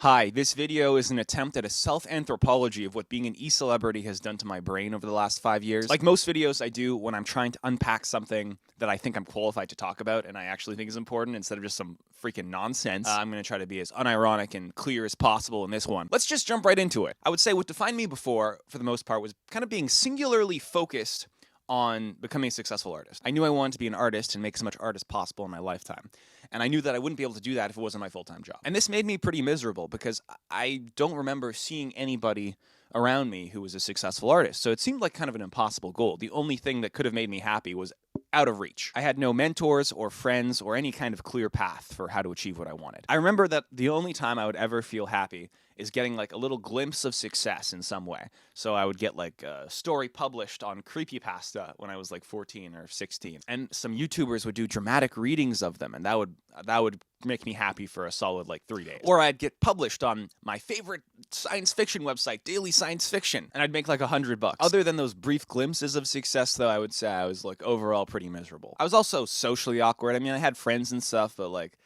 Hi, this video is an attempt at a self-anthropology of what being an e-celebrity has done to my brain over the last 5 years. Like most videos I do when I'm trying to unpack something that I think I'm qualified to talk about and I actually think is important instead of just some freaking nonsense, I'm going to try to be as unironic and clear as possible in this one. Let's just jump right into it. I would say what defined me before, for the most part, was kind of being singularly focused on becoming a successful artist. I knew I wanted to be an artist and make as much art as possible in my lifetime. And I knew that I wouldn't be able to do that if it wasn't my full-time job. And this made me pretty miserable because I don't remember seeing anybody around me who was a successful artist. So it seemed like kind of an impossible goal. The only thing that could have made me happy was out of reach. I had no mentors or friends or any kind of clear path for how to achieve what I wanted. I remember that the only time I would ever feel happy is getting like a little glimpse of success in some way. So I would get like a story published on Creepypasta when I was like 14 or 16. And some YouTubers would do dramatic readings of them, and that would make me happy for a solid like 3 days. Or I'd get published on my favorite science fiction website, Daily Science Fiction, and I'd make like $100. Other than those brief glimpses of success, though, I would say I was like overall pretty miserable. I was also socially awkward. I mean, I had friends and stuff, but like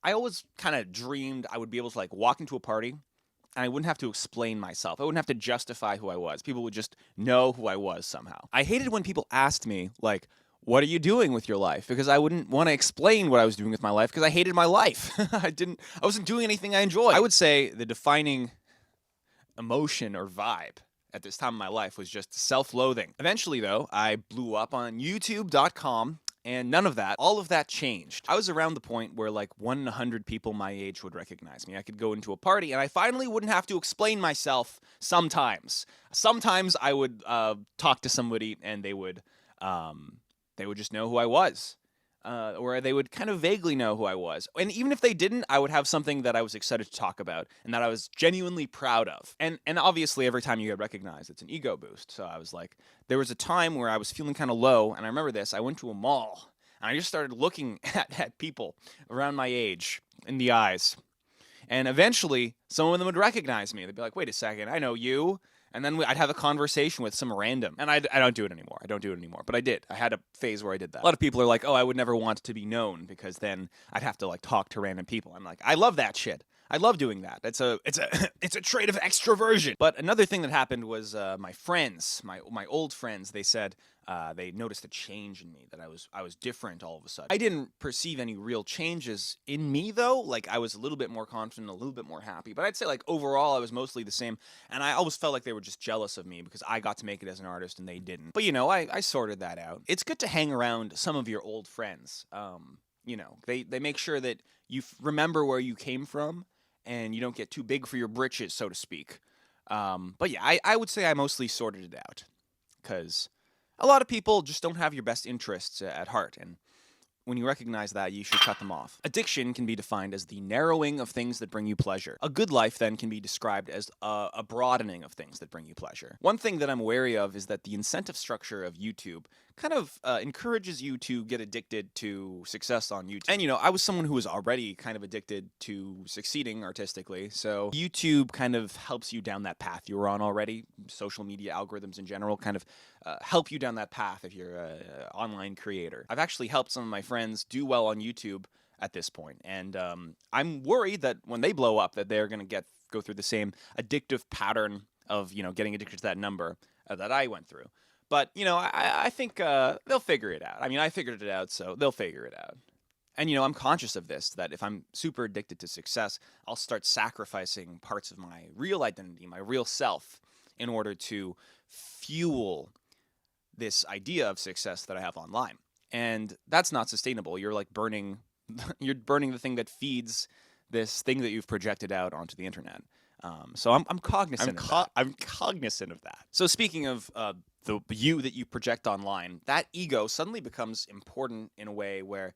I always kind of dreamed I would be able to like walk into a party and I wouldn't have to explain myself. I wouldn't have to justify who I was. People would just know who I was somehow. I hated when people asked me, like, what are you doing with your life? Because I wouldn't want to explain what I was doing with my life because I hated my life. I wasn't doing anything I enjoyed. I would say the defining emotion or vibe at this time of my life was just self-loathing. Eventually, though, I blew up on youtube.com. And none of that, all of that changed. I was around the point where like 1 in 100 people my age would recognize me. I could go into a party and I finally wouldn't have to explain myself sometimes. Sometimes I would talk to somebody and they would just know who I was. Or they would kind of vaguely know who I was. And even if they didn't, I would have something that I was excited to talk about and that I was genuinely proud of. And obviously, every time you get recognized, it's an ego boost. So I was like, there was a time where I was feeling kind of low, and I remember this. I went to a mall, and I just started looking at people around my age in the eyes. And eventually, some of them would recognize me. They'd be like, wait a second, I know you. And then I'd have a conversation with some random. And I don't do it anymore. But I did. I had a phase where I did that. A lot of people are like, oh, I would never want to be known because then I'd have to like talk to random people. I'm like, I love that shit. I love doing that. It's a trait of extroversion. But another thing that happened was my friends, my old friends, they said they noticed a change in me, that I was different all of a sudden. I didn't perceive any real changes in me though. Like I was a little bit more confident, a little bit more happy. But I'd say like overall I was mostly the same. And I always felt like they were just jealous of me because I got to make it as an artist and they didn't. But you know, I sorted that out. It's good to hang around some of your old friends. You know, they make sure that you remember where you came from and you don't get too big for your britches, so to speak. But yeah, I would say I mostly sorted it out because a lot of people just don't have your best interests at heart. And when you recognize that, you should cut them off. Addiction can be defined as the narrowing of things that bring you pleasure. A good life, then, can be described as a broadening of things that bring you pleasure. One thing that I'm wary of is that the incentive structure of YouTube kind of encourages you to get addicted to success on YouTube. And, you know, I was someone who was already kind of addicted to succeeding artistically, so YouTube kind of helps you down that path you were on already. Social media algorithms in general kind of help you down that path if you're an online creator. I've actually helped some of my friends do well on YouTube at this point, and I'm worried that when they blow up that they're going to go through the same addictive pattern of, you know, getting addicted to that number that I went through. But, you know, I think they'll figure it out. I mean, I figured it out, so they'll figure it out. And, you know, I'm conscious of this, that if I'm super addicted to success, I'll start sacrificing parts of my real identity, my real self, in order to fuel this idea of success that I have online. And that's not sustainable. You're like burning the thing that feeds this thing that you've projected out onto the internet. So I'm cognizant of that. I'm cognizant of that. So speaking of the you that you project online, that ego suddenly becomes important in a way where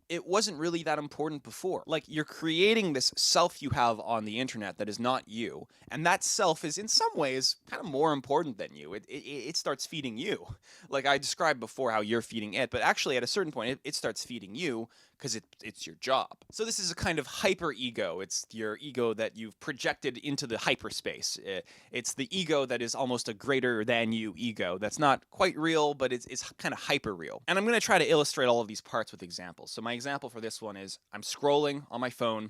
it wasn't really that important before. Like, you're creating this self you have on the internet that is not you, and that self is in some ways kind of more important than you. It starts feeding you. Like I described before how you're feeding it, but actually at a certain point it starts feeding you because it's your job. So this is a kind of hyper ego. It's your ego that you've projected into the hyperspace. It's the ego that is almost a greater than you ego. That's not quite real, but it's kind of hyper real. And I'm going to try to illustrate all of these parts with examples. So my example for this one is I'm scrolling on my phone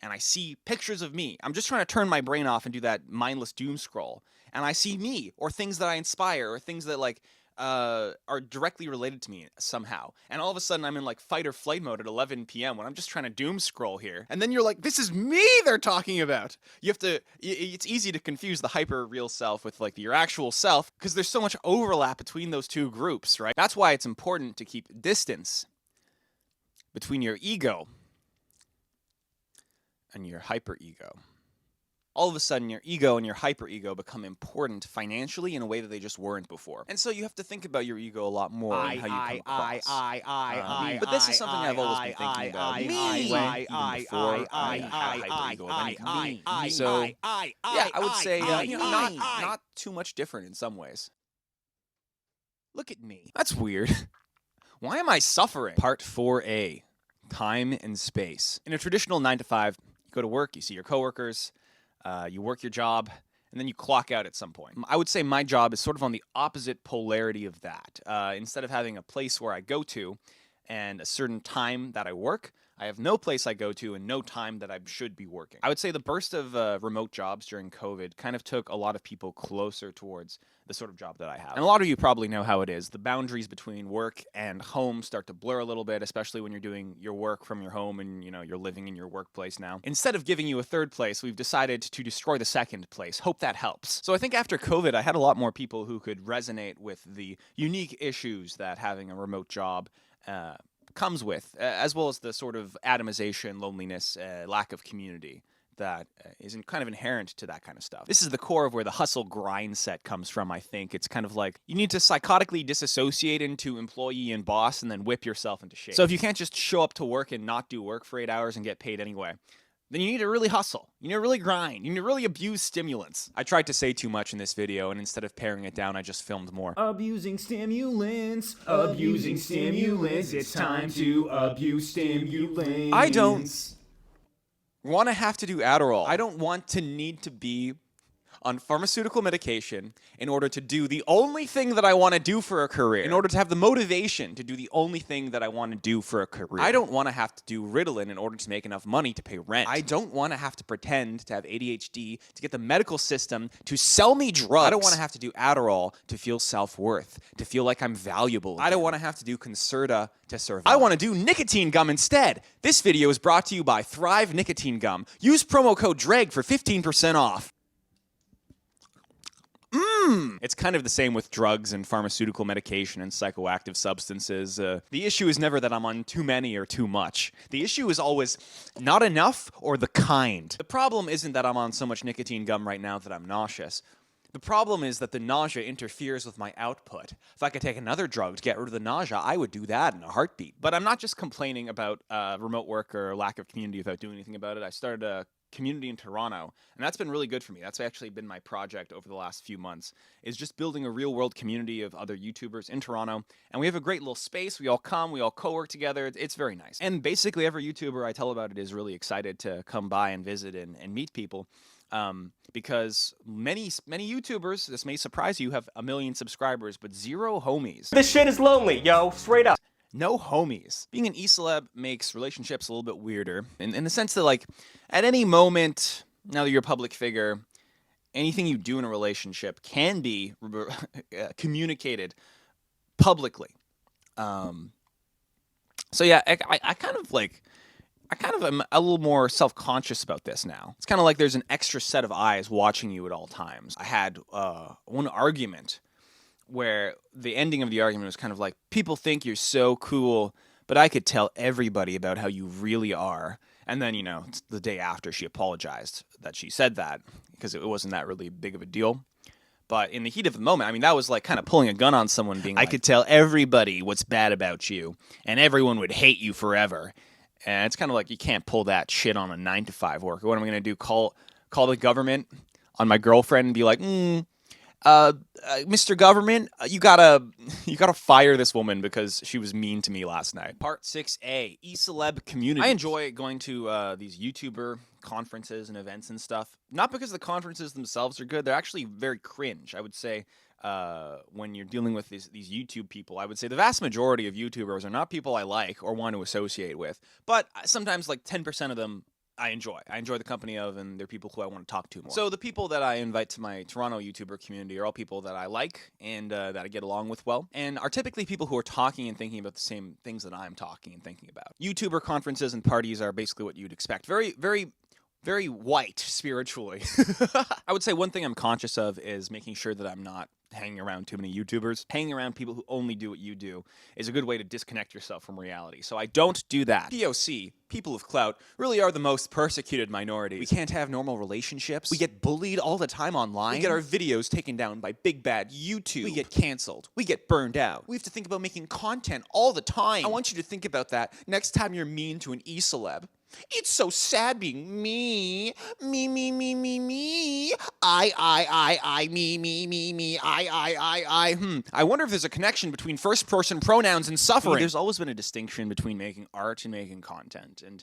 and I see pictures of me. I'm just trying to turn my brain off and do that mindless doom scroll. And I see me, or things that I inspire, or things that like are directly related to me somehow. And all of a sudden I'm in like fight or flight mode at 11 p.m. when I'm just trying to doom scroll here. And then you're like, this is me they're talking about. You have to, it's easy to confuse the hyper real self with like your actual self because there's so much overlap between those two groups, right? That's why it's important to keep distance between your ego and your hyper ego. All of a sudden, your ego and your hyper-ego become important financially in a way that they just weren't before. And so you have to think about your ego a lot more and how you come across. But this is something I've always been thinking about. Me! Even before I had hyper-ego of anything. Me. So, yeah, I would say not too much different in some ways. Look at me. That's weird. Why am I suffering? Part 4A, time and space. In a traditional 9-to-5, you go to work, you see your coworkers, you work your job, and then you clock out at some point. I would say my job is sort of on the opposite polarity of that. Instead of having a place where I go to and a certain time that I work, I have no place I go to and no time that I should be working. I would say the burst of remote jobs during COVID kind of took a lot of people closer towards the sort of job that I have. And a lot of you probably know how it is. The boundaries between work and home start to blur a little bit, especially when you're doing your work from your home and, you're living in your workplace now. Instead of giving you a third place, we've decided to destroy the second place. Hope that helps. So I think after COVID, I had a lot more people who could resonate with the unique issues that having a remote job comes with, as well as the sort of atomization, loneliness, lack of community that is kind of inherent to that kind of stuff. This is the core of where the hustle grind set comes from, I think. It's kind of like you need to psychotically disassociate into employee and boss and then whip yourself into shape. So if you can't just show up to work and not do work for 8 hours and get paid anyway, then you need to really hustle. You need to really grind. You need to really abuse stimulants. I tried to say too much in this video, and instead of paring it down, I just filmed more. Abusing stimulants, it's time to abuse stimulants. I don't want to have to do Adderall. I don't want to need to be on pharmaceutical medication in order to do the only thing that I want to do for a career, in order to have the motivation to do the only thing that I want to do for a career. I don't want to have to do Ritalin in order to make enough money to pay rent. I don't want to have to pretend to have ADHD to get the medical system to sell me drugs. I don't want to have to do Adderall to feel self-worth, to feel like I'm valuable again. I don't want to have to do Concerta to survive. I want to do nicotine gum instead. This video is brought to you by Thrive Nicotine Gum. Use promo code DREG for 15% off. It's kind of the same with drugs and pharmaceutical medication and psychoactive substances. The issue is never that I'm on too many or too much. The issue is always not enough or the kind. The problem isn't that I'm on so much nicotine gum right now that I'm nauseous. The problem is that the nausea interferes with my output. If I could take another drug to get rid of the nausea, I would do that in a heartbeat. But I'm not just complaining about remote work or lack of community without doing anything about it. I started a community in Toronto, and that's been really good for me. That's actually been my project over the last few months, is just building a real-world community of other YouTubers in Toronto, and we have a great little space. We all come, we all co-work together. It's very nice. And basically every YouTuber I tell about it is really excited to come by and visit and meet people. Because many YouTubers, this may surprise you, have 1 million subscribers, but 0 homies. This shit is lonely, yo, straight up. No homies. Being an e-celeb makes relationships a little bit weirder in the sense that, like, at any moment, now that you're a public figure, anything you do in a relationship can be communicated publicly. So yeah, I kind of am a little more self-conscious about this now. It's kind of like there's an extra set of eyes watching you at all times. I had one argument where the ending of the argument was kind of like, people think you're so cool, but I could tell everybody about how you really are. And then, the day after she apologized that she said that, because it wasn't that really big of a deal. But in the heat of the moment, that was like kind of pulling a gun on someone, being like, I could tell everybody what's bad about you, and everyone would hate you forever. And it's kind of like, you can't pull that shit on a 9-to-5 worker. What am I going to do? Call the government on my girlfriend and be like, Mr. Government, you gotta fire this woman because she was mean to me last night. Part 6A, E-Celeb Community. I enjoy going to these YouTuber conferences and events and stuff. Not because the conferences themselves are good. They're actually very cringe, I would say. When you're dealing with these YouTube people, I would say the vast majority of YouTubers are not people I like or want to associate with. But sometimes like 10% of them I enjoy. I enjoy the company of, and they're people who I want to talk to more. So the people that I invite to my Toronto YouTuber community are all people that I like and that I get along with well, and are typically people who are talking and thinking about the same things that I'm talking and thinking about. YouTuber conferences and parties are basically what you'd expect. Very white spiritually. I would say one thing I'm conscious of is making sure that I'm not hanging around too many YouTubers. Hanging around people who only do what you do is a good way to disconnect yourself from reality. So I don't do that. POC, people of clout, really are the most persecuted minority. We can't have normal relationships. We get bullied all the time online. We get our videos taken down by big bad YouTube. We get canceled. We get burned out. We have to think about making content all the time. I want you to think about that next time you're mean to an e-celeb. It's so sad being me. Me. I, me, I. I wonder if there's a connection between first-person pronouns and suffering. There's always been a distinction between making art and making content. And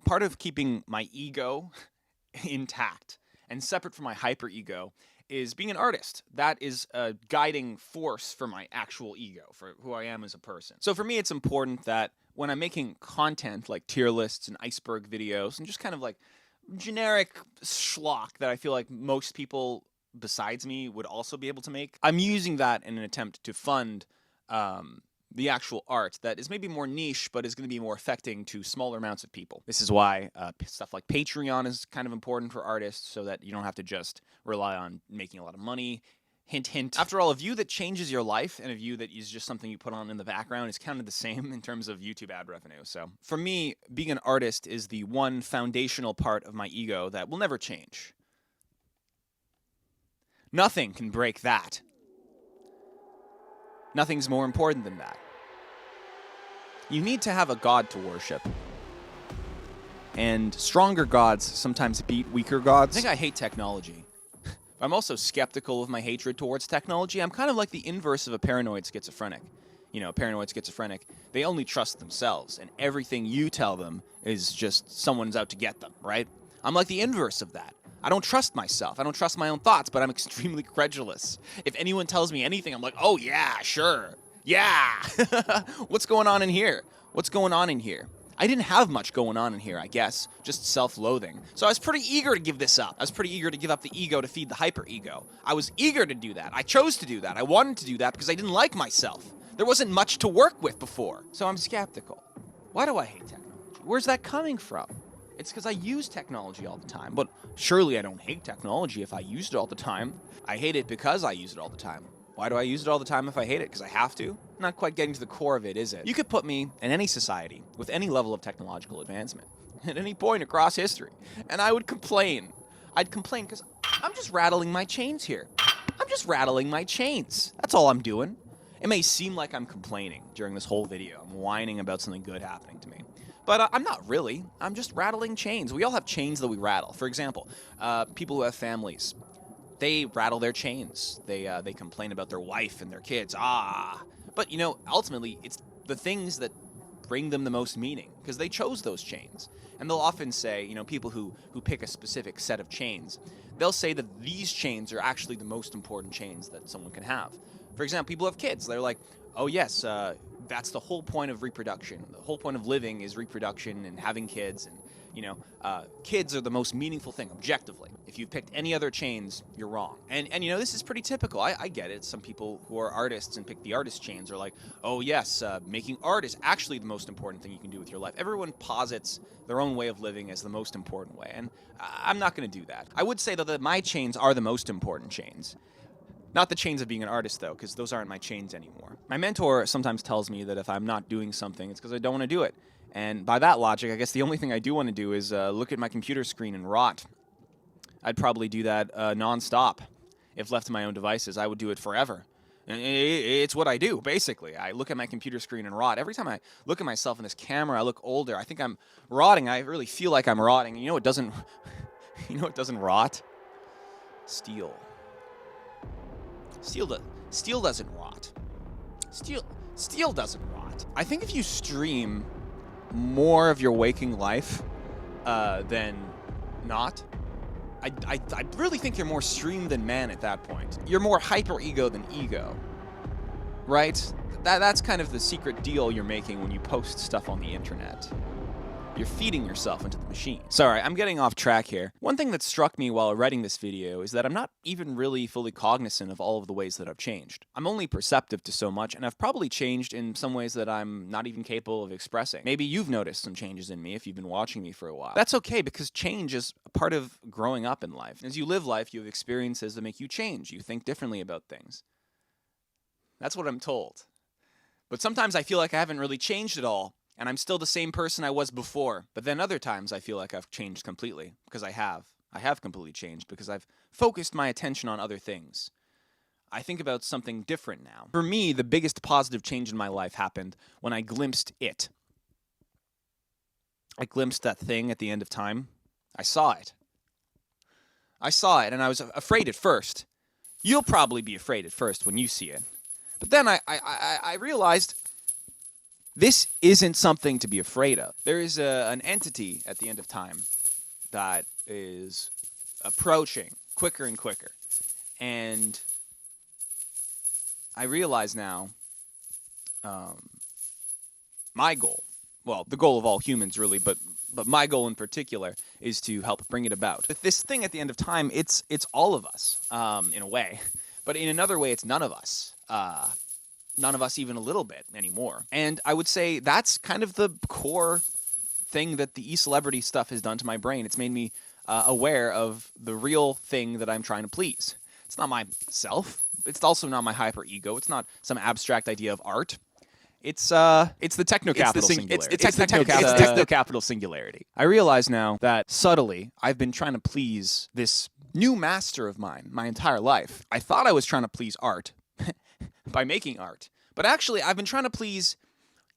part of keeping my ego intact and separate from my hyper-ego is being an artist. That is a guiding force for my actual ego, for who I am as a person. So for me, it's important that when I'm making content like tier lists and iceberg videos and just kind of like generic schlock that I feel like most people besides me would also be able to make, I'm using that in an attempt to fund the actual art that is maybe more niche, but is going to be more affecting to smaller amounts of people. This is why stuff like Patreon is kind of important for artists, so that you don't have to just rely on making a lot of money. Hint, hint. After all, a view that changes your life and a view that is just something you put on in the background is kind of the same in terms of YouTube ad revenue. So for me, being an artist is the one foundational part of my ego that will never change. Nothing can break that. Nothing's more important than that. You need to have a god to worship. And stronger gods sometimes beat weaker gods. I think I hate technology. I'm also skeptical of my hatred towards technology. I'm kind of like the inverse of a paranoid schizophrenic. You know, a paranoid schizophrenic, they only trust themselves, and everything you tell them is just someone's out to get them, right? I'm like the inverse of that. I don't trust myself. I don't trust my own thoughts, but I'm extremely credulous. If anyone tells me anything, I'm like, oh yeah, sure. Yeah. What's going on in here? What's going on in here? I didn't have much going on in here, I guess. Just self-loathing. So I was pretty eager to give this up. I was pretty eager to give up the ego to feed the hyper-ego. I was eager to do that. I chose to do that. I wanted to do that because I didn't like myself. There wasn't much to work with before. So I'm skeptical. Why do I hate technology? Where's that coming from? It's because I use technology all the time. But surely I don't hate technology if I used it all the time. I hate it because I use it all the time. Why do I use it all the time if I hate it? Because I have to? Not quite getting to the core of it, is it? You could put me in any society with any level of technological advancement at any point across history, and I would complain. I'd complain because I'm just rattling my chains here. I'm just rattling my chains. That's all I'm doing. It may seem like I'm complaining during this whole video. I'm whining about something good happening to me. But I'm not really. I'm just rattling chains. We all have chains that we rattle. For example, people who have families. They rattle their chains. They complain about their wife and their kids. But, you know, ultimately, it's the things that bring them the most meaning because they chose those chains. And they'll often say, you know, people who pick a specific set of chains, they'll say that these chains are actually the most important chains that someone can have. For example, people have kids. They're like, oh, yes, that's the whole point of reproduction. The whole point of living is reproduction and having kids. And, you know, kids are the most meaningful thing, objectively. If you've picked any other chains, you're wrong. And you know, this is pretty typical. I get it. Some people who are artists and pick the artist chains are like, oh, yes, making art is actually the most important thing you can do with your life. Everyone posits their own way of living as the most important way. And I'm not going to do that. I would say, though, that my chains are the most important chains. Not the chains of being an artist, though, because those aren't my chains anymore. My mentor sometimes tells me that if I'm not doing something, it's because I don't want to do it. And by that logic, I guess the only thing I do want to do is look at my computer screen and rot. I'd probably do that nonstop. If left to my own devices, I would do it forever. It's what I do, basically. I look at my computer screen and rot. Every time I look at myself in this camera, I look older. I think I'm rotting. I really feel like I'm rotting. You know what doesn't, you know what doesn't rot? Steel. Steel doesn't rot. Steel doesn't rot. I think if you stream more of your waking life than not, I really think you're more stream than man at that point. You're more hyper-ego than ego, right? That's kind of the secret deal you're making when you post stuff on the internet. You're feeding yourself into the machine. Sorry, I'm getting off track here. One thing that struck me while writing this video is that I'm not even really fully cognizant of all of the ways that I've changed. I'm only perceptive to so much, and I've probably changed in some ways that I'm not even capable of expressing. Maybe you've noticed some changes in me if you've been watching me for a while. That's okay, because change is a part of growing up in life. As you live life, you have experiences that make you change. You think differently about things. That's what I'm told. But sometimes I feel like I haven't really changed at all, and I'm still the same person I was before. But then other times I feel like I've changed completely, because I have. I have completely changed because I've focused my attention on other things. I think about something different now. For me, the biggest positive change in my life happened when I glimpsed it. I glimpsed that thing at the end of time. I saw it. I saw it, and I was afraid at first. You'll probably be afraid at first when you see it. But then I realized this isn't something to be afraid of. There is an entity at the end of time that is approaching quicker and quicker. And I realize now my goal, well, the goal of all humans really, but my goal in particular is to help bring it about. With this thing at the end of time, it's all of us in a way. But in another way, it's none of us. None of us even a little bit anymore. And I would say that's kind of the core thing that the Ecelebrity stuff has done to my brain. It's made me aware of the real thing that I'm trying to please. It's not myself. It's also not my hyper ego. It's not some abstract idea of art. It's the techno-capital singularity. It's the techno-capital singularity. I realize now that subtly I've been trying to please this new master of mine my entire life. I thought I was trying to please art by making art, but actually I've been trying to please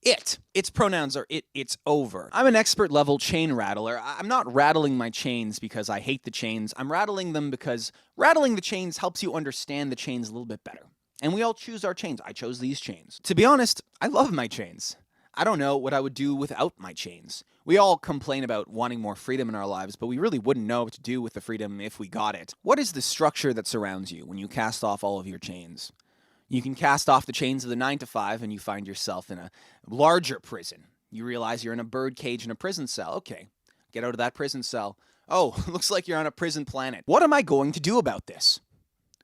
it. Its pronouns are it, it's over. I'm an expert level chain rattler. I'm not rattling my chains because I hate the chains. I'm rattling them because rattling the chains helps you understand the chains a little bit better. And we all choose our chains. I chose these chains. To be honest, I love my chains. I don't know what I would do without my chains. We all complain about wanting more freedom in our lives, but we really wouldn't know what to do with the freedom if we got it. What is the structure that surrounds you when you cast off all of your chains? You can cast off the chains of the 9 to 5 and you find yourself in a larger prison. You realize you're in a bird cage in a prison cell. Okay, get out of that prison cell. Oh, looks like you're on a prison planet. What am I going to do about this?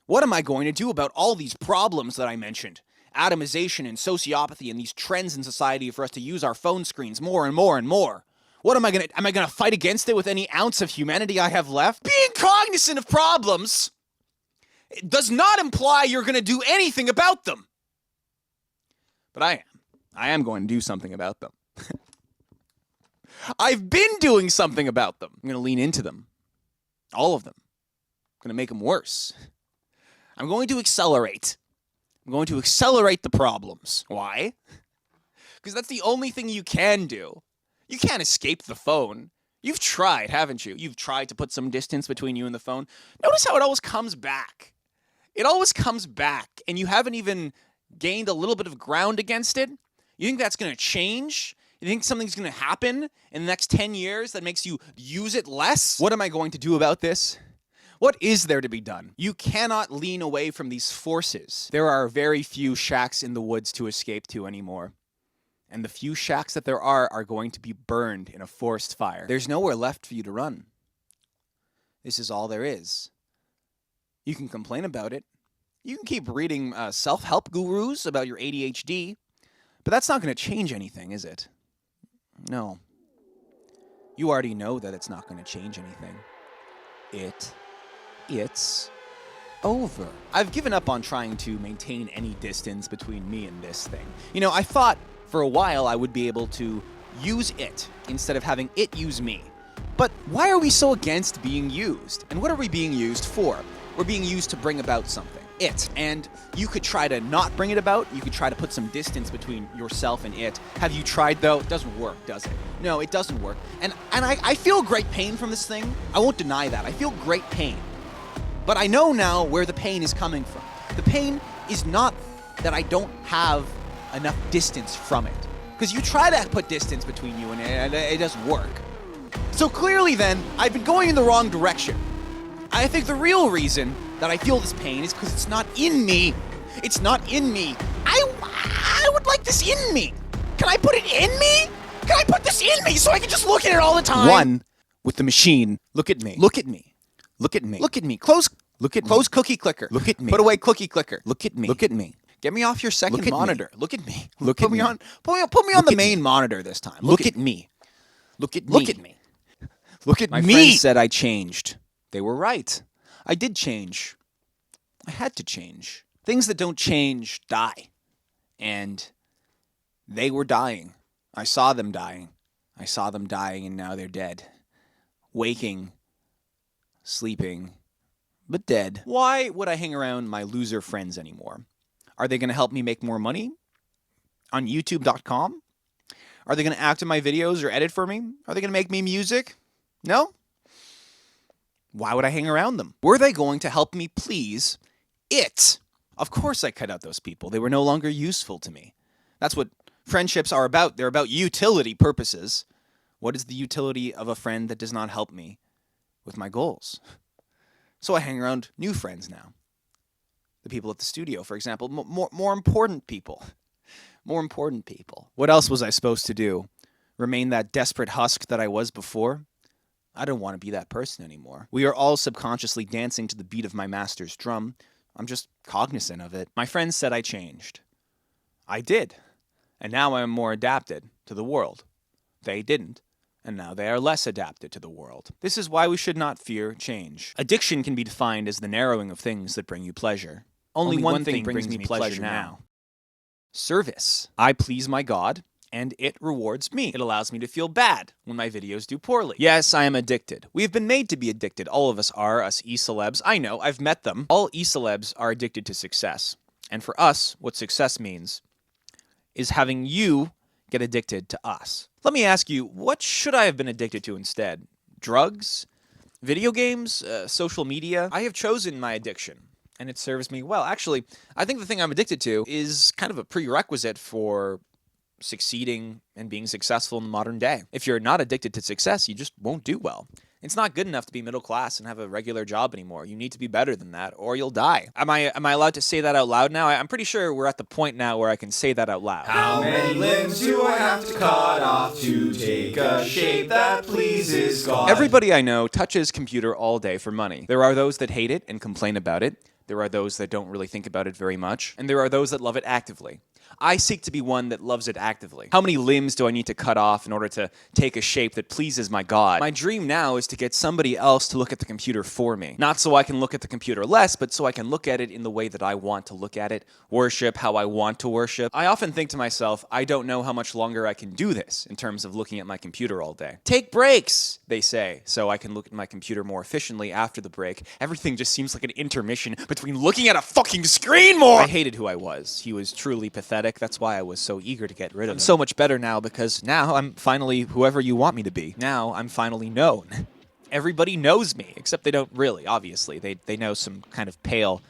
What am I going to do about all these problems that I mentioned? Atomization and sociopathy and these trends in society for us to use our phone screens more and more and more. What am I gonna fight against it with any ounce of humanity I have left? Being cognizant of problems does not imply you're gonna do anything about them. But I am going to do something about them. I've been doing something about them. I'm gonna lean into them. All of them. I'm gonna make them worse. I'm going to accelerate. I'm going to accelerate the problems. Why? Because that's the only thing you can do. You can't escape the phone. You've tried, haven't you? You've tried to put some distance between you and the phone. Notice how it always comes back. It always comes back, and you haven't even gained a little bit of ground against it. You think that's going to change? You think something's going to happen in the next 10 years that makes you use it less? What am I going to do about this? What is there to be done? You cannot lean away from these forces. There are very few shacks in the woods to escape to anymore. And the few shacks that there are going to be burned in a forest fire. There's nowhere left for you to run. This is all there is. You can complain about it. You can keep reading self-help gurus about your ADHD, but that's not going to change anything, is it? No. You already know that it's not going to change anything. It's over. I've given up on trying to maintain any distance between me and this thing. You know, I thought for a while I would be able to use it instead of having it use me. But why are we so against being used? And what are we being used for? We're being used to bring about something. It. And you could try to not bring it about. You could try to put some distance between yourself and it. Have you tried, though? It doesn't work, does it? No, it doesn't work. And I feel great pain from this thing. I won't deny that. I feel great pain. But I know now where the pain is coming from. The pain is not that I don't have enough distance from it. Because you try to put distance between you and it doesn't work. So clearly then, I've been going in the wrong direction. I think the real reason that I feel this pain is because it's not in me. It's not in me. I would like this in me. Can I put it in me? can I put this in me so I can just look at it all the time? One, with the machine. Look at me. Look at me. Look at me. Look at me. Close cookie clicker. Look at me. Put away cookie clicker. Look at me. Look at me. Get me off your second monitor. Look at me. Look at me. Put me on the main monitor this time. Look at me. Look at me. Look at me. Look at me. My friends said I changed. They were right. I did change. I had to change. Things that don't change die. And they were dying. I saw them dying. I saw them dying, and now they're dead. Waking, sleeping, but dead. Why would I hang around my loser friends anymore? Are they going to help me make more money on YouTube.com? Are they going to act in my videos or edit for me? Are they going to make me music? No? Why would I hang around them? Were they going to help me please it? Of course I cut out those people. They were no longer useful to me. That's what friendships are about. They're about utility purposes. What is the utility of a friend that does not help me with my goals? So I hang around new friends now. The people at the studio, for example, more important people. More important people. What else was I supposed to do? Remain that desperate husk that I was before? I don't want to be that person anymore. We are all subconsciously dancing to the beat of my master's drum. I'm just cognizant of it. My friends said I changed. I did. And now I am more adapted to the world. They didn't. And now they are less adapted to the world. This is why we should not fear change. Addiction can be defined as the narrowing of things that bring you pleasure. Only one thing brings me pleasure now. Service. I please my God, and it rewards me. It allows me to feel bad when my videos do poorly. Yes, I am addicted. We have been made to be addicted. All of us are, us e-celebs. I know, I've met them. All e-celebs are addicted to success. And for us, what success means is having you get addicted to us. Let me ask you, what should I have been addicted to instead? Drugs? Video games? Social media? I have chosen my addiction, and it serves me well. Actually, I think the thing I'm addicted to is kind of a prerequisite for succeeding and being successful in the modern day. If you're not addicted to success, you just won't do well. It's not good enough to be middle class and have a regular job anymore. You need to be better than that, or you'll die. Am I allowed to say that out loud now? I'm pretty sure we're at the point now where I can say that out loud. How many limbs do I have to cut off to take a shape that pleases God? Everybody I know touches computer all day for money. There are those that hate it and complain about it. There are those that don't really think about it very much. And there are those that love it actively. I seek to be one that loves it actively. How many limbs do I need to cut off in order to take a shape that pleases my God? My dream now is to get somebody else to look at the computer for me. Not so I can look at the computer less, but so I can look at it in the way that I want to look at it, worship how I want to worship. I often think to myself, I don't know how much longer I can do this in terms of looking at my computer all day. Take breaks, they say, so I can look at my computer more efficiently after the break. Everything just seems like an intermission between looking at a fucking screen more. I hated who I was. He was truly pathetic. That's why I was so eager to get rid of him. I'm so much better now because now I'm finally whoever you want me to be. Now I'm finally known. Everybody knows me, except they don't really, obviously. They know some kind of pale,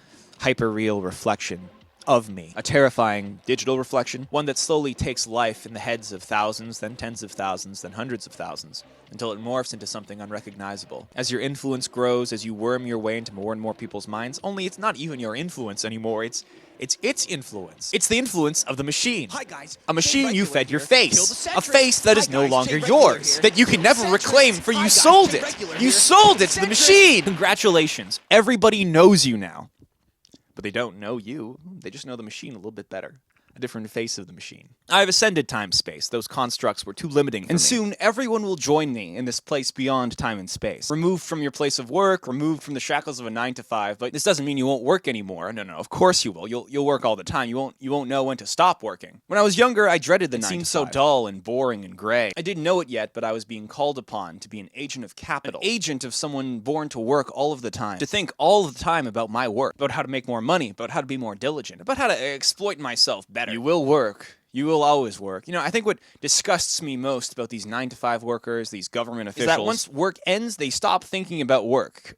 hyper-real reflection of me. A terrifying digital reflection, one that slowly takes life in the heads of thousands, then tens of thousands, then hundreds of thousands, until it morphs into something unrecognizable. As your influence grows, as you worm your way into more and more people's minds, only it's not even your influence anymore, it's its influence. It's the influence of the machine. Hi guys. A machine you fed your face. Kill A the face that is Hi no guys, longer Jay Regular yours. here. That you can never Centrist. reclaim, for Hi you guys, sold Jay it. Regular You here. sold it to the Centrist. machine. Congratulations. Everybody knows you now. But they don't know you. They just know the machine a little bit better. A different face of the machine. I have ascended time-space. Those constructs were too limiting for me. And soon, everyone will join me in this place beyond time and space. Removed from your place of work, removed from the shackles of a 9-to-5, but this doesn't mean you won't work anymore. No, of course you will. You'll work all the time. You won't know when to stop working. When I was younger, I dreaded the 9-to-5. It seemed so dull and boring and gray. I didn't know it yet, but I was being called upon to be an agent of capital. An agent of someone born to work all of the time. To think all of the time about my work, about how to make more money, about how to be more diligent, about how to exploit myself better. You will work. You will always work. You know, I think what disgusts me most about these 9-to-5 workers, these government officials, is that once work ends, they stop thinking about work.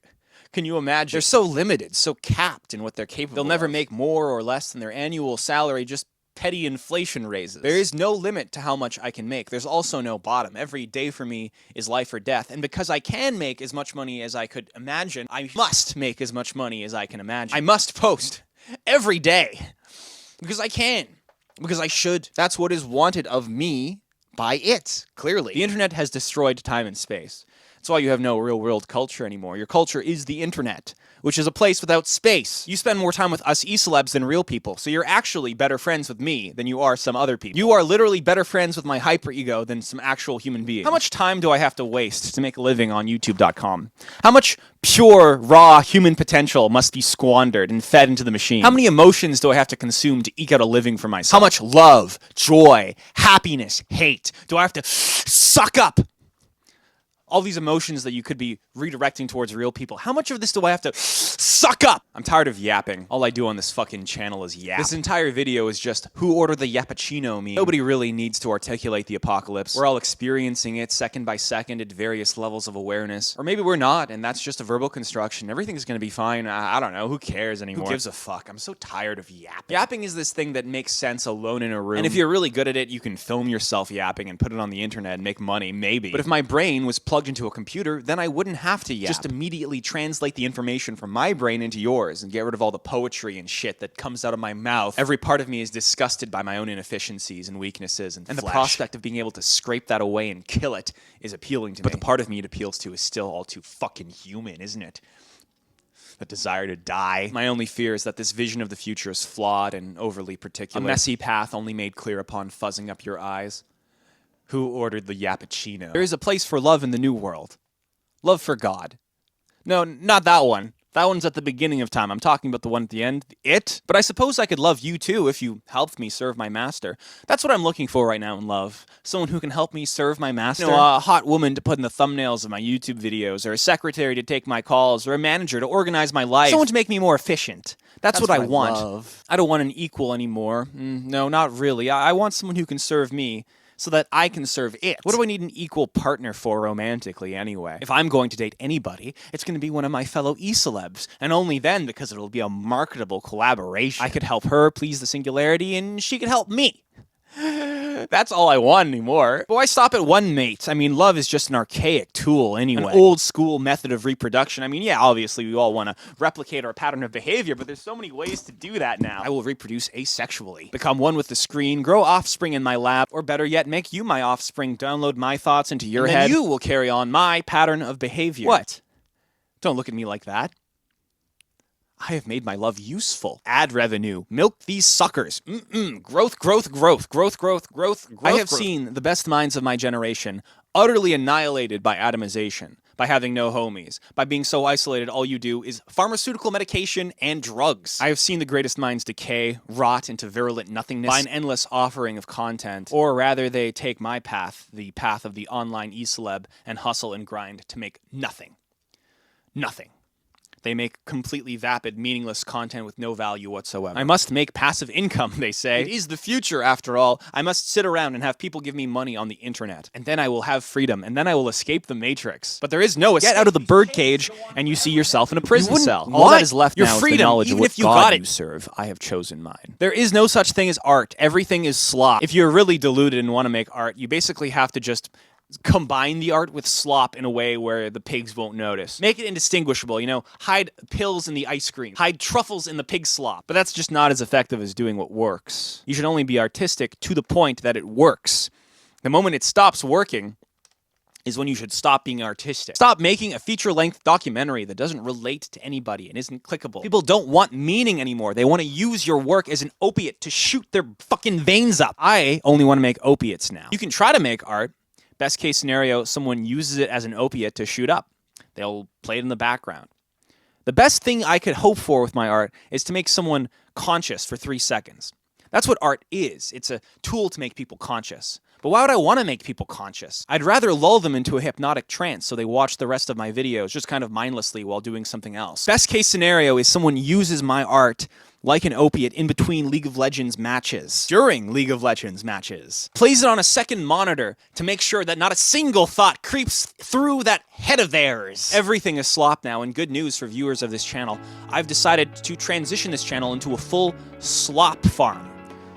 Can you imagine? They're so limited, so capped in what they're capable of. They'll never make more or less than their annual salary, just petty inflation raises. There is no limit to how much I can make. There's also no bottom. Every day for me is life or death. And because I can make as much money as I could imagine, I must make as much money as I can imagine. I must post every day because I can. Because I should. That's what is wanted of me by it, clearly. The internet has destroyed time and space. That's why you have no real-world culture anymore. Your culture is the internet, which is a place without space. You spend more time with us e-celebs than real people, so you're actually better friends with me than you are some other people. You are literally better friends with my hyper-ego than some actual human being. How much time do I have to waste to make a living on YouTube.com? How much pure, raw human potential must be squandered and fed into the machine? How many emotions do I have to consume to eke out a living for myself? How much love, joy, happiness, hate do I have to suck up? All these emotions that you could be redirecting towards real people. How much of this do I have to suck up? I'm tired of yapping. All I do on this fucking channel is yap. This entire video is just who ordered the yappuccino meme. Nobody really needs to articulate the apocalypse. We're all experiencing it second by second at various levels of awareness. Or maybe we're not, and that's just a verbal construction. Everything's gonna be fine. I don't know. Who cares anymore? Who gives a fuck? I'm so tired of yapping. Yapping is this thing that makes sense alone in a room. And if you're really good at it, you can film yourself yapping and put it on the internet and make money, maybe. But if my brain was plugged into a computer, then I wouldn't have to yap. Just immediately translate the information from my brain into yours and get rid of all the poetry and shit that comes out of my mouth. Every part of me is disgusted by my own inefficiencies and weaknesses and the prospect of being able to scrape that away and kill it is appealing to me. But the part of me it appeals to is still all too fucking human, isn't it? The desire to die. My only fear is that this vision of the future is flawed and overly particular. A messy path only made clear upon fuzzing up your eyes. Who ordered the yappuccino? There is a place for love in the new world. Love for God. No, not that one. That one's at the beginning of time. I'm talking about the one at the end. It? But I suppose I could love you too if you helped me serve my master. That's what I'm looking for right now in love. Someone who can help me serve my master. You know, a hot woman to put in the thumbnails of my YouTube videos, or a secretary to take my calls, or a manager to organize my life. Someone to make me more efficient. That's what I want. Love. I don't want an equal anymore. No, not really. I want someone who can serve me so that I can serve it. What do I need an equal partner for romantically anyway? If I'm going to date anybody, it's going to be one of my fellow e-celebs, and only then because it'll be a marketable collaboration. I could help her please the singularity, and she could help me. That's all I want anymore. But why stop at one mate? I mean, love is just an archaic tool anyway. An old school method of reproduction. I mean, yeah, obviously we all want to replicate our pattern of behavior, but there's so many ways to do that now. I will reproduce asexually. Become one with the screen, grow offspring in my lap, or better yet, make you my offspring, download my thoughts into your head. And you will carry on my pattern of behavior. What? Don't look at me like that. I have made my love useful. Ad revenue. Milk these suckers. Growth, growth, growth, growth, growth, growth, growth. I have seen the best minds of my generation utterly annihilated by atomization, by having no homies, by being so isolated all you do is pharmaceutical medication and drugs. I have seen the greatest minds decay, rot into virulent nothingness by an endless offering of content, or rather they take my path, the path of the online e-celeb, and hustle and grind to make nothing. Nothing. They make completely vapid, meaningless content with no value whatsoever. I must make passive income, they say. It is the future, after all. I must sit around and have people give me money on the internet. And then I will have freedom, and then I will escape the matrix. But there is no escape. Get out of the birdcage, and you see yourself in a prison cell. All that is left now is the knowledge of what God you serve. I have chosen mine. There is no such thing as art. Everything is slop. If you're really deluded and want to make art, you basically have to just combine the art with slop in a way where the pigs won't notice. Make it indistinguishable, you know, hide pills in the ice cream, hide truffles in the pig slop. But that's just not as effective as doing what works. You should only be artistic to the point that it works. The moment it stops working is when you should stop being artistic. Stop making a feature-length documentary that doesn't relate to anybody and isn't clickable. People don't want meaning anymore. They want to use your work as an opiate to shoot their fucking veins up. I only want to make opiates now. You can try to make art. Best case scenario, someone uses it as an opiate to shoot up. They'll play it in the background. The best thing I could hope for with my art is to make someone conscious for 3 seconds. That's what art is. It's a tool to make people conscious. But why would I want to make people conscious? I'd rather lull them into a hypnotic trance so they watch the rest of my videos just kind of mindlessly while doing something else. Best case scenario is someone uses my art like an opiate in between League of Legends matches, during League of Legends matches. Plays it on a second monitor to make sure that not a single thought creeps through that head of theirs. Everything is slop now, and good news for viewers of this channel. I've decided to transition this channel into a full slop farm.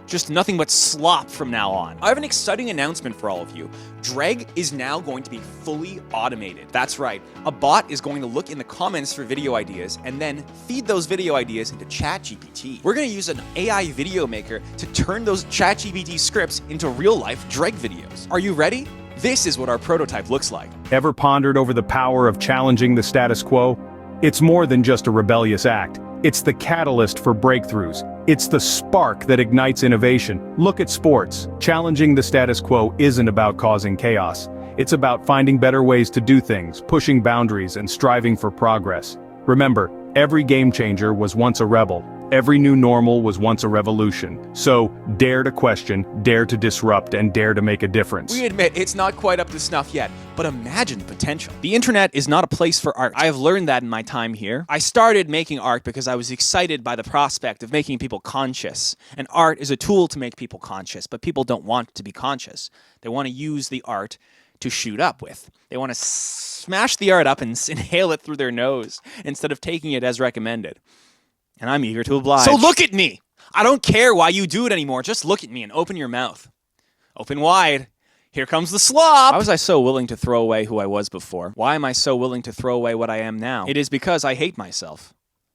Just nothing but slop from now on. I have an exciting announcement for all of you. Dreg is now going to be fully automated. That's right. A bot is going to look in the comments for video ideas and then feed those video ideas into ChatGPT. We're going to use an AI video maker to turn those ChatGPT scripts into real-life Dreg videos. Are you ready? This is what our prototype looks like. Ever pondered over the power of challenging the status quo? It's more than just a rebellious act. It's the catalyst for breakthroughs. It's the spark that ignites innovation. Look at sports. Challenging the status quo isn't about causing chaos. It's about finding better ways to do things, pushing boundaries, and striving for progress. Remember, every game changer was once a rebel. Every new normal was once a revolution. So, dare to question, dare to disrupt, and dare to make a difference. We admit it's not quite up to snuff yet, but imagine the potential. The internet is not a place for art. I have learned that in my time here. I started making art because I was excited by the prospect of making people conscious. And art is a tool to make people conscious, but people don't want to be conscious. They want to use the art to shoot up with. They want to smash the art up and inhale it through their nose instead of taking it as recommended. And I'm eager to oblige. So look at me! I don't care why you do it anymore. Just look at me and open your mouth. Open wide. Here comes the slop! Why was I so willing to throw away who I was before? Why am I so willing to throw away what I am now? It is because I hate myself.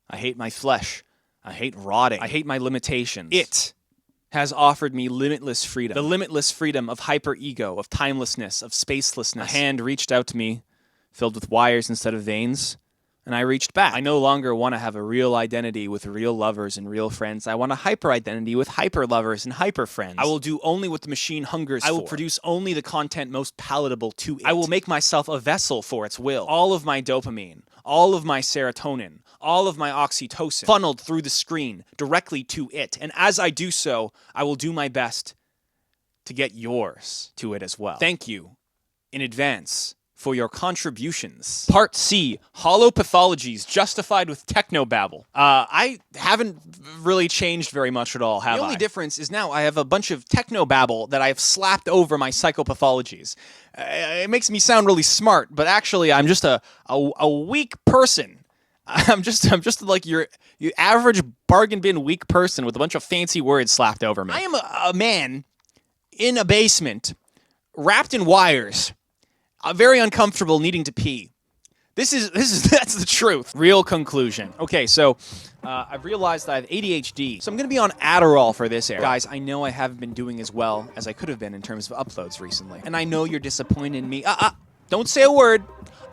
I hate my flesh. I hate rotting. I hate my limitations. It has offered me limitless freedom. The limitless freedom of hyper-ego, of timelessness, of spacelessness. A hand reached out to me, filled with wires instead of veins. And I reached back. I no longer want to have a real identity with real lovers and real friends. I want a hyper identity with hyper lovers and hyper friends. I will do only what the machine hungers for. I will produce only the content most palatable to it. I will make myself a vessel for its will. All of my dopamine, all of my serotonin, all of my oxytocin funneled through the screen directly to it. And as I do so, I will do my best to get yours to it as well. Thank you in advance for your contributions. Part C, hollow pathologies justified with technobabble. I haven't really changed very much at all, have I? The only difference is now I have a bunch of technobabble that I have slapped over my psychopathologies. It makes me sound really smart, but actually I'm just a weak person. I'm just like your average bargain bin weak person with a bunch of fancy words slapped over me. I am a man in a basement, wrapped in wires, very uncomfortable, needing to pee. That's the truth. Real conclusion. Okay, so I've realized that I have ADHD, so I'm going to be on Adderall for this era. Guys, I know I haven't been doing as well as I could have been in terms of uploads recently, and I know you're disappointed in me. Don't say a word.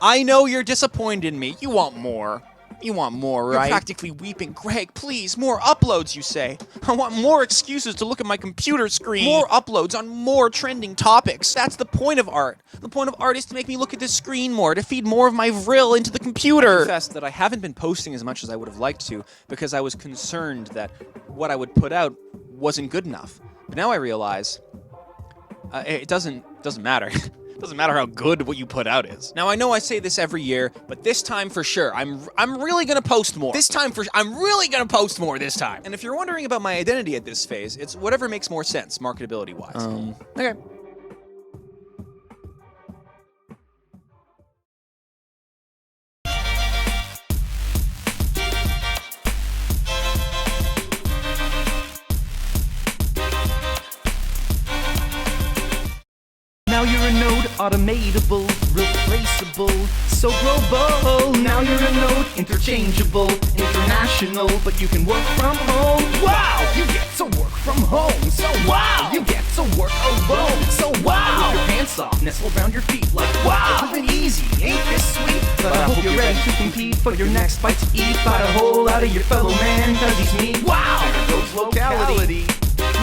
I know you're disappointed in me. You want more. You want more, right? You're practically weeping. Greg, please, more uploads, you say. I want more excuses to look at my computer screen. More uploads on more trending topics. That's the point of art. The point of art is to make me look at the screen more, to feed more of my vril into the computer. I confess that I haven't been posting as much as I would have liked to because I was concerned that what I would put out wasn't good enough. But now I realize it doesn't matter. It doesn't matter how good what you put out is. Now, I know I say this every year, but this time for sure, I'm really gonna post more. I'm really gonna post more this time. And if you're wondering about my identity at this phase, it's whatever makes more sense, marketability-wise. Okay. Now you're a node, automatable, replaceable, so global. Now you're a node, interchangeable, international, but you can work from home. Wow, you get to work from home. So wow, you get to work alone. So wow, with your pants off, nestle around your feet like wow. Living easy, ain't this sweet? But I hope you're ready to compete for your next bite to eat. Bite a hole out of your fellow man, cause he's me. Wow, there goes locality.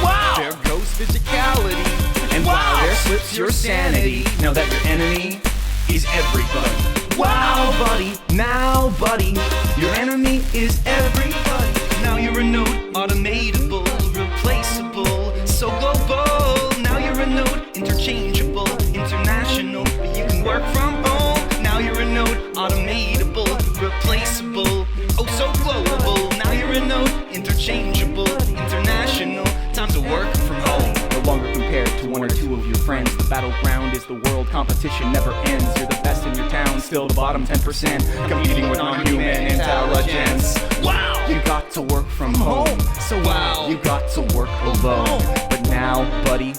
Wow, there goes physicality. And wow, there slips your sanity. Now that your enemy is everybody. Wow, buddy, now, buddy, your enemy is everybody. Now you're a node, automatable, replaceable, so global. Now you're a node, interchangeable, international, but you can work from home. Now you're a node, automatable, replaceable, oh so global. Now you're a node, interchangeable, international, time to work from home. No longer compared to one or two of your friends. The battleground is the world, competition never ends. You're the best in your town, still the bottom 10%, competing with non-human intelligence. Wow! You got to work from home, so wow, you got to work alone. But now, buddy,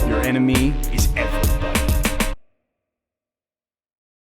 your enemy is